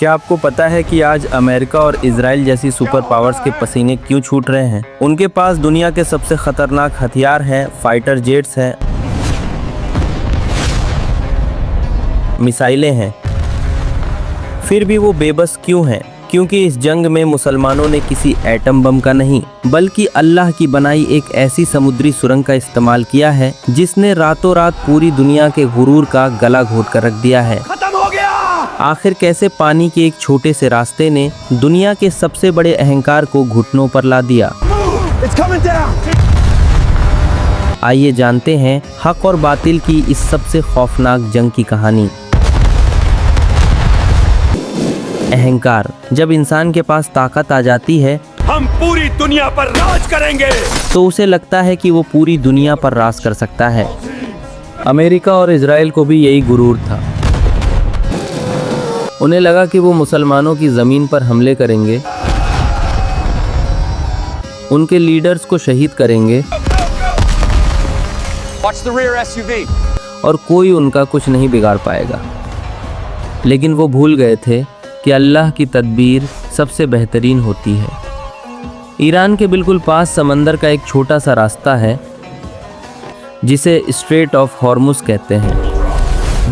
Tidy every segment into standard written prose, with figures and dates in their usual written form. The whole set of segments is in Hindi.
क्या आपको पता है कि आज अमेरिका और इजराइल जैसी सुपर पावर्स के पसीने क्यों छूट रहे हैं? उनके पास दुनिया के सबसे खतरनाक हथियार हैं, फाइटर जेट्स हैं, मिसाइलें हैं। फिर भी वो बेबस क्यों हैं? क्योंकि इस जंग में मुसलमानों ने किसी एटम बम का नहीं बल्कि अल्लाह की बनाई एक ऐसी समुद्री सुरंग का इस्तेमाल किया है जिसने रातों रात पूरी दुनिया के गुरूर का गला घोट कर रख दिया है। खत्म हो गया। आखिर कैसे पानी के एक छोटे से रास्ते ने दुनिया के सबसे बड़े अहंकार को घुटनों पर ला दिया? आइए जानते हैं हक और बातिल की इस सबसे खौफनाक जंग की कहानी। अहंकार। जब इंसान के पास ताकत आ जाती है, हम पूरी दुनिया पर राज करेंगे, तो उसे लगता है कि वो पूरी दुनिया पर राज कर सकता है। अमेरिका और इजराइल को भी यही गुरूर था। उन्हें लगा कि वो मुसलमानों की ज़मीन पर हमले करेंगे, उनके लीडर्स को शहीद करेंगे Watch the rear SUV. और कोई उनका कुछ नहीं बिगाड़ पाएगा। लेकिन वो भूल गए थे कि अल्लाह की तदबीर सबसे बेहतरीन होती है। ईरान के बिल्कुल पास समंदर का एक छोटा सा रास्ता है जिसे स्ट्रेट ऑफ हॉर्मुज कहते हैं।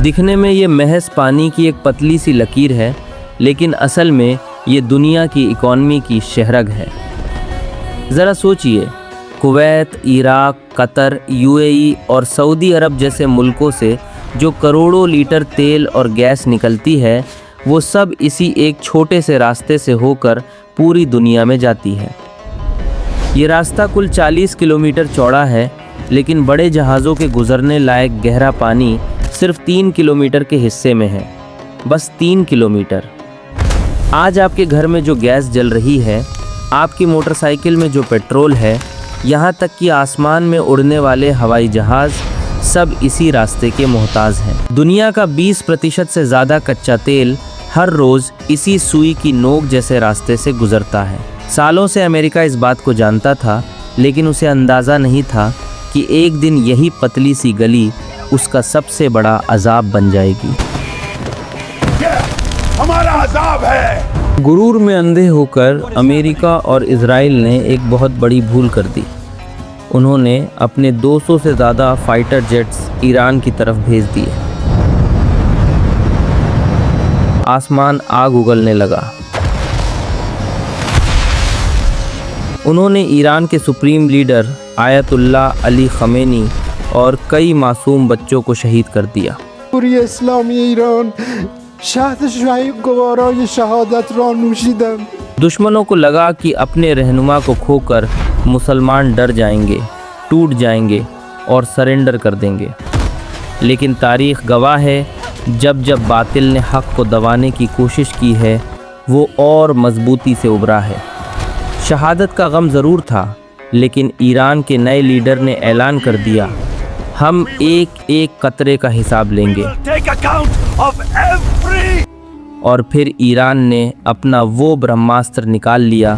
दिखने में ये महज पानी की एक पतली सी लकीर है, लेकिन असल में ये दुनिया की इकॉनमी की शहरग है। ज़रा सोचिए, कुवैत, इराक, कतर, यूएई और सऊदी अरब जैसे मुल्कों से जो करोड़ों लीटर तेल और गैस निकलती है, वो सब इसी एक छोटे से रास्ते से होकर पूरी दुनिया में जाती है। ये रास्ता कुल 40 किलोमीटर चौड़ा है, लेकिन बड़े जहाज़ों के गुजरने लायक गहरा पानी सिर्फ 3 किलोमीटर के हिस्से में है, बस 3 किलोमीटर। आज आपके घर में जो गैस जल रही है, आपकी मोटरसाइकिल में जो पेट्रोल है, यहाँ तक कि आसमान में उड़ने वाले हवाई जहाज़ सब इसी रास्ते के मोहताज हैं। दुनिया का 20% से ज़्यादा कच्चा तेल हर रोज़ इसी सुई की नोक जैसे रास्ते से गुजरता है। सालों से अमेरिका इस बात को जानता था, लेकिन उसे अंदाज़ा नहीं था कि एक दिन यही पतली सी गली उसका सबसे बड़ा अजाब बन जाएगी। हमारा अजाब है। गुरूर में अंधे होकर अमेरिका और इजराइल ने एक बहुत बड़ी भूल कर दी। उन्होंने अपने 200 से ज़्यादा फाइटर जेट्स ईरान की तरफ भेज दिए। आसमान आग उगलने लगा। उन्होंने ईरान के supreme leader Ayatollah Ali Khamenei और कई मासूम बच्चों को शहीद कर दिया। दुश्मनों को लगा कि अपने रहनुमा को खोकर मुसलमान डर जाएंगे, टूट जाएंगे और सरेंडर कर देंगे। लेकिन तारीख़ गवाह है, जब जब बातिल ने हक़ को दबाने की कोशिश की है, वो और मजबूती से उभरा है। शहादत का गम ज़रूर था, लेकिन ईरान के नए लीडर ने ऐलान कर दिया, हम एक एक कतरे का हिसाब लेंगे। और फिर ईरान ने अपना वो ब्रह्मास्त्र निकाल लिया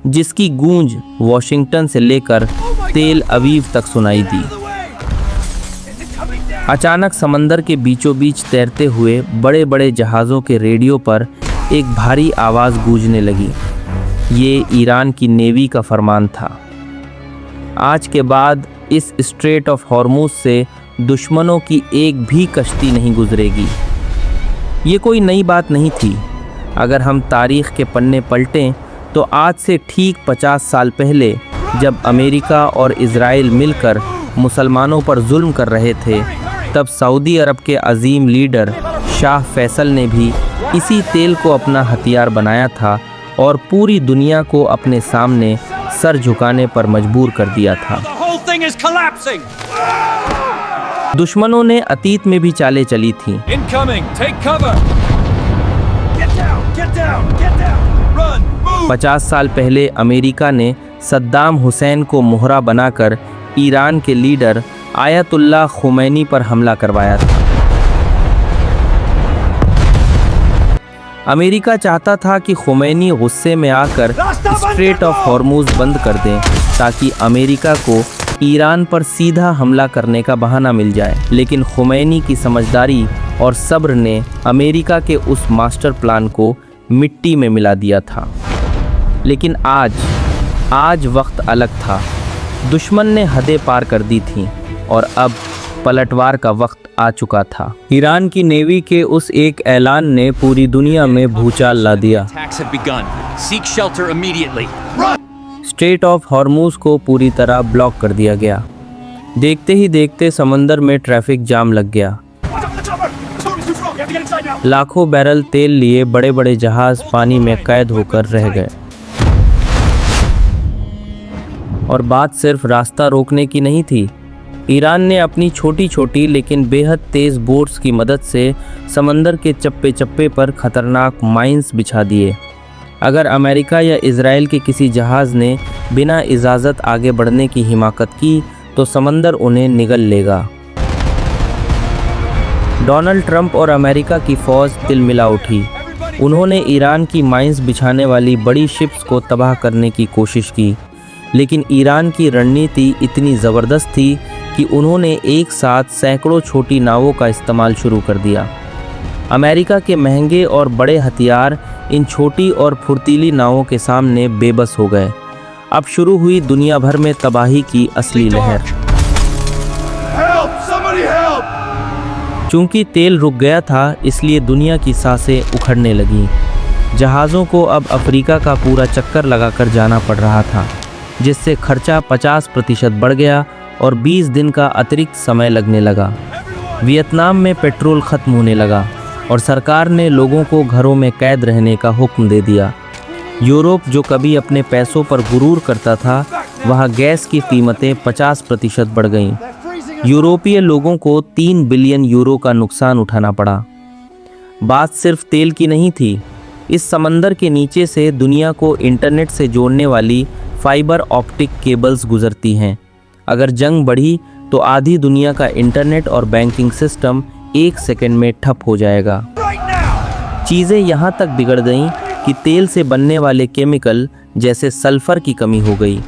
जिसकी गूंज वॉशिंगटन से लेकर तेल अवीव तक सुनाई दी। अचानक समंदर के बीचों बीच तैरते हुए बड़े बड़े जहाज़ों के रेडियो पर एक भारी आवाज़ गूंजने लगी। ये ईरान की नेवी का फरमान था। आज के बाद इस स्ट्रेट ऑफ हॉर्मुज से दुश्मनों की एक भी कश्ती नहीं गुजरेगी। ये कोई नई बात नहीं थी। अगर हम तारीख़ के पन्ने पलटें तो आज से ठीक 50 साल पहले, जब अमेरिका और इजराइल मिलकर मुसलमानों पर जुल्म कर रहे थे, तब सऊदी अरब के अजीम लीडर शाह फैसल ने भी इसी तेल को अपना हथियार बनाया था और पूरी दुनिया को अपने सामने सर झुकाने पर मजबूर कर दिया था। दुश्मनों ने अतीत में भी चालें चली थीं। 50 साल पहले अमेरिका ने सद्दाम हुसैन को मोहरा बनाकर ईरान के लीडर आयतुल्लाह खुमैनी पर हमला करवाया था। अमेरिका चाहता था कि खुमैनी गुस्से में आकर स्ट्रेट ऑफ हॉर्मुज बंद कर दें ताकि अमेरिका को ईरान पर सीधा हमला करने का बहाना मिल जाए। लेकिन खुमैनी की समझदारी और सब्र ने अमेरिका के उस मास्टर प्लान को मिट्टी में मिला दिया था। लेकिन आज वक्त अलग था। दुश्मन ने हदें पार कर दी थीं और अब पलटवार का वक्त आ चुका था। ईरान की नेवी के उस एक ऐलान ने पूरी दुनिया में भूचाल ला दिया। Attacks have begun. Seek shelter immediately. Straight of Hormuz को पूरी तरह ब्लॉक कर दिया गया। देखते ही देखते समंदर में ट्रैफिक जाम लग गया। लाखों बैरल तेल लिए बड़े बड़े जहाज पानी में कैद होकर रह गए। और बात सिर्फ रास्ता रोकने की नहीं थी। ईरान ने अपनी छोटी छोटी लेकिन बेहद तेज़ बोट्स की मदद से समंदर के चप्पे चप्पे पर खतरनाक माइंस बिछा दिए। अगर अमेरिका या इजराइल के किसी जहाज़ ने बिना इजाज़त आगे बढ़ने की हिमाकत की तो समंदर उन्हें निगल लेगा। डोनाल्ड ट्रंप और अमेरिका की फ़ौज तिलमिला उठी। उन्होंने ईरान की माइंस बिछाने वाली बड़ी शिप्स को तबाह करने की कोशिश की, लेकिन ईरान की रणनीति इतनी ज़बरदस्त थी कि उन्होंने एक साथ सैकड़ों छोटी नावों का इस्तेमाल शुरू कर दिया। अमेरिका के महंगे और बड़े हथियार इन छोटी और फुर्तीली नावों के सामने बेबस हो गए। अब शुरू हुई दुनिया भर में तबाही की असली लहर। चूंकि तेल रुक गया था, इसलिए दुनिया की सांसें उखड़ने लगीं। जहाज़ों को अब अफ्रीका का पूरा चक्कर लगाकर जाना पड़ रहा था, जिससे खर्चा 50% बढ़ गया और 20 दिन का अतिरिक्त समय लगने लगा। वियतनाम में पेट्रोल ख़त्म होने लगा और सरकार ने लोगों को घरों में कैद रहने का हुक्म दे दिया। यूरोप, जो कभी अपने पैसों पर गुरूर करता था, वहाँ गैस की कीमतें 50% बढ़ गईं। यूरोपीय लोगों को 3 बिलियन यूरो का नुकसान उठाना पड़ा। बात सिर्फ तेल की नहीं थी। इस समंदर के नीचे से दुनिया को इंटरनेट से जोड़ने वाली फाइबर ऑप्टिक केबल्स गुजरती हैं। अगर जंग बढ़ी तो आधी दुनिया का इंटरनेट और बैंकिंग सिस्टम 1 सेकंड में ठप हो जाएगा। चीज़ें यहाँ तक बिगड़ गईं कि तेल से बनने वाले केमिकल जैसे सल्फर की कमी हो गई।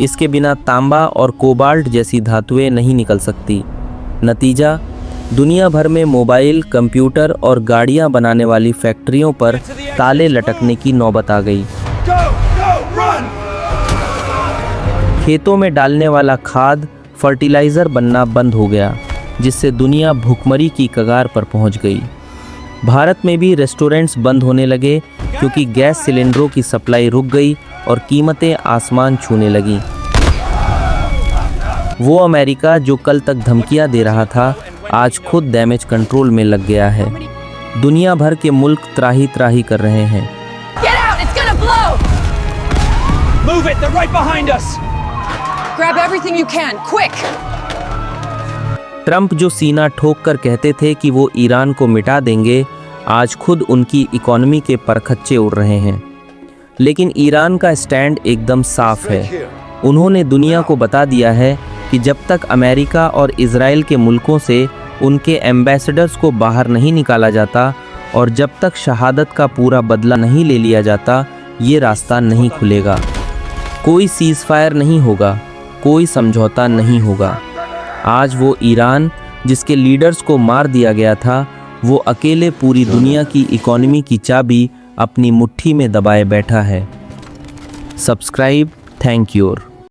इसके बिना तांबा और कोबाल्ट जैसी धातुएं नहीं निकल सकती। नतीजा, दुनिया भर में मोबाइल, कंप्यूटर और गाड़ियाँ बनाने वाली फैक्ट्रियों पर ताले लटकने की नौबत आ गई। खेतों में डालने वाला खाद फर्टिलाइज़र बनना बंद हो गया, जिससे दुनिया भुखमरी की कगार पर पहुंच गई। भारत में भी रेस्टोरेंट्स बंद होने लगे क्योंकि गैस सिलेंडरों की सप्लाई रुक गई और कीमतें आसमान छूने लगीं। वो अमेरिका जो कल तक धमकियां दे रहा था, आज खुद डैमेज कंट्रोल में लग गया है। दुनिया भर के मुल्क त्राही त्राही कर रहे हैं। Move it, they're right behind us. Grab everything you can, quick! Trump जो सीना ठोक कर कहते थे कि वो ईरान को मिटा देंगे, आज खुद उनकी इकोनॉमी के परखच्चे उड़ रहे हैं। लेकिन ईरान का स्टैंड एकदम साफ है। उन्होंने दुनिया को बता दिया है कि जब तक अमेरिका और इजराइल के मुल्कों से उनके एम्बेसडर्स को बाहर नहीं निकाला जाता और जब तक शहादत का पूरा बदला नहीं ले लिया जाता, ये रास्ता नहीं खुलेगा। कोई सीज़फायर नहीं होगा, कोई समझौता नहीं होगा। आज वो ईरान जिसके लीडर्स को मार दिया गया था, वो अकेले पूरी दुनिया की इकोनॉमी की चाबी अपनी मुट्ठी में दबाए बैठा है। Subscribe, thank you.